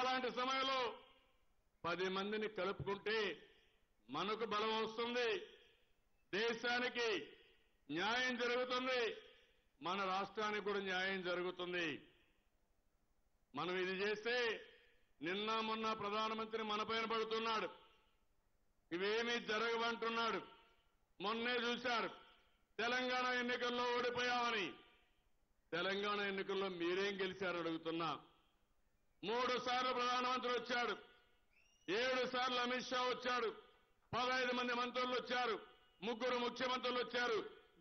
అలాంటి సమయంలో 10 మందిని కలుపుకుంటే మనకు బలం వస్తుంది, దేశానికి న్యాయం జరుగుతుంది, మన రాష్ట్రానికి కూడా న్యాయం జరుగుతుంది. మనం ఇది చేస్తే నిన్న మొన్న ప్రధానమంత్రి మనపైన పడుతున్నాడు, ఇవేమీ జరగవంటున్నాడు. మొన్నే చూశారు తెలంగాణ ఎన్నికల్లో ఓడిపోయామని. తెలంగాణ ఎన్నికల్లో మీరేం గెలిచారు అడుగుతున్నా. 3 సార్లు ప్రధానమంత్రి వచ్చాడు, 7 సార్లు అమిత్ షా వచ్చాడు, 15 మంది మంత్రులు వచ్చారు, 3 ముఖ్యమంత్రులు వచ్చారు.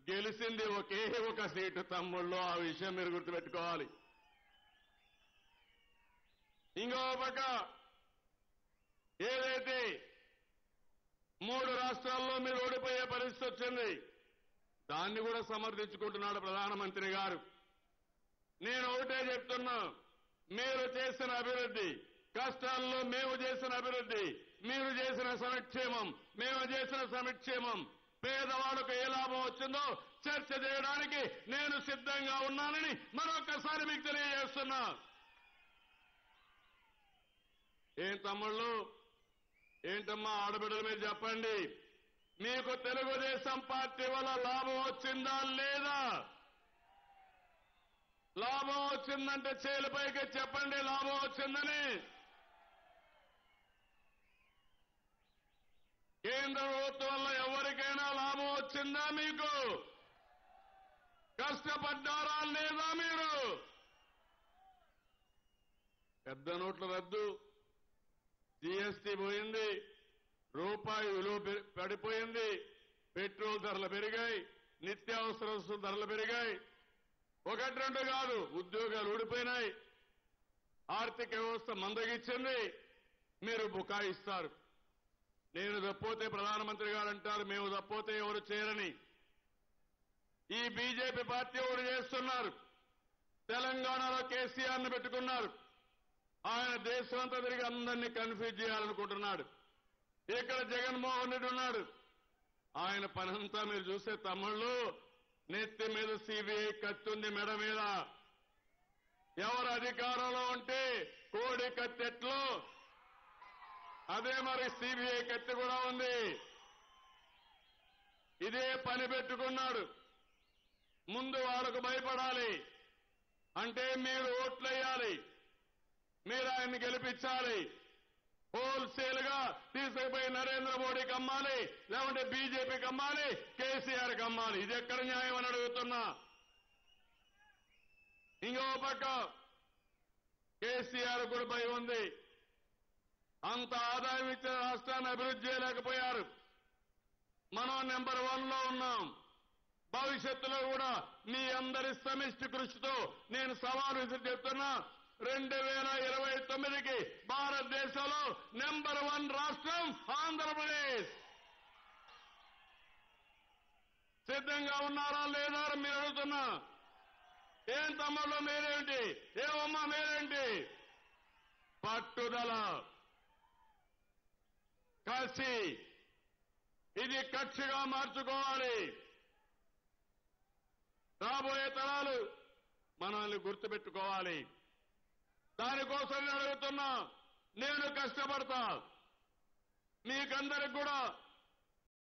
గెలిచింది ఒకే ఒక సీటు తమ్ముళ్ళు. ఆ విషయం మీరు గుర్తుపెట్టుకోవాలి. ఇంకో పక్క ఏదైతే 3 రాష్ట్రాల్లో మీరు ఓడిపోయే పరిస్థితి వచ్చింది, దాన్ని కూడా సమర్థించుకుంటున్నాడు ప్రధానమంత్రి గారు. నేను ఒకటే చెప్తున్నా, మీరు చేసిన అభివృద్ధి, కష్టాల్లో మేము చేసిన అభివృద్ధి, మీరు చేసిన సంక్షేమం, మేము చేసిన సంక్షేమం, పేదవాళ్లకు ఏ లాభం వచ్చిందో చర్చ చేయడానికి నేను సిద్ధంగా ఉన్నానని మరొకసారి మీకు తెలియజేస్తున్నా. ఏం తమ్ముళ్ళు, ఏంటమ్మా ఆడబిడ్డల మీద చెప్పండి, మీకు తెలుగుదేశం పార్టీ వల్ల లాభం వచ్చిందా లేదా? లాభం వచ్చిందంటే చేలుపైకి చెప్పండి లాభం వచ్చిందని. కేంద్ర ప్రభుత్వం వల్ల ఎవరికైనా లాభం వచ్చిందా? మీకు కష్టపడ్డారా లేదా? మీరు పెద్ద నోట్ల రద్దు, జీఎస్టీ పోయింది, రూపాయి విలువ పడిపోయింది, పెట్రోల్ ధరలు పెరిగాయి, నిత్యావసర వస్తువుల ధరలు పెరిగాయి. 1-2 కాదు, ఉద్యోగాలు ఊడిపోయినాయి, ఆర్థిక వ్యవస్థ మందగిచ్చింది. మీరు బుకాయిస్తారు. నేను తప్పోతే ప్రధానమంత్రి గారు అంటారు మేము తప్పోతే ఎవరు చేయరని. ఈ బీజేపీ పార్టీ ఎవరు చేస్తున్నారు? తెలంగాణలో కేసీఆర్ను పెట్టుకున్నారు. ఆయన దేశమంతా తిరిగి అందరినీ కన్ఫ్యూజ్ చేయాలనుకుంటున్నాడు. ఇక్కడ జగన్మోహన్ రెడ్డి ఉన్నాడు. ఆయన పనంతా మీరు చూసే తమ్ముళ్ళు, నెత్తి మీద సిబిఐ కత్తుంది మెడ మీద. ఎవరు అధికారంలో ఉంటే కోడి కత్తెట్లో అదే మరి సిబిఐ కత్తి కూడా ఉంది. ఇదే పని పెట్టుకున్నాడు. ముందు వాళ్ళకు భయపడాలి అంటే మీరు ఓట్లేయాలి, మీరు ఆయన్ని గెలిపించాలి. హోల్సేల్ గా తీసుకుపోయి నరేంద్ర మోడీకి అమ్మాలి, లేకుంటే బీజేపీకి అమ్మాలి, కేసీఆర్కి అమ్మాలి. ఇది ఎక్కడ న్యాయం అని అడుగుతున్నా. ఇంకో పక్క కేసీఆర్ కూడా భయం ఉంది. అంత ఆదాయం ఇచ్చిన రాష్ట్రాన్ని అభివృద్ధి చేయలేకపోయారు. మనం నెంబర్ 1 లో ఉన్నాం. భవిష్యత్తులో కూడా మీ అందరి సమిష్టి కృషితో నేను సవాలు విసిరి చెప్తున్నా, 2029కి భారతదేశంలో నెంబర్ 1 రాష్ట్రం ఆంధ్రప్రదేశ్. సిద్ధంగా ఉన్నారా లేదా మీరు అడుగుతున్నా. ఏం తమ్ముళ్ళు మీరేంటి, ఏమమ్మా మీరేంటి? పట్టుదల, కసి, ఇది కక్షగా మార్చుకోవాలి. రాబోయే తరాలు మనల్ని గుర్తుపెట్టుకోవాలి. దానికోసం నేను అడుగుతున్నా, నేను కష్టపడతా. మీకందరికి కూడా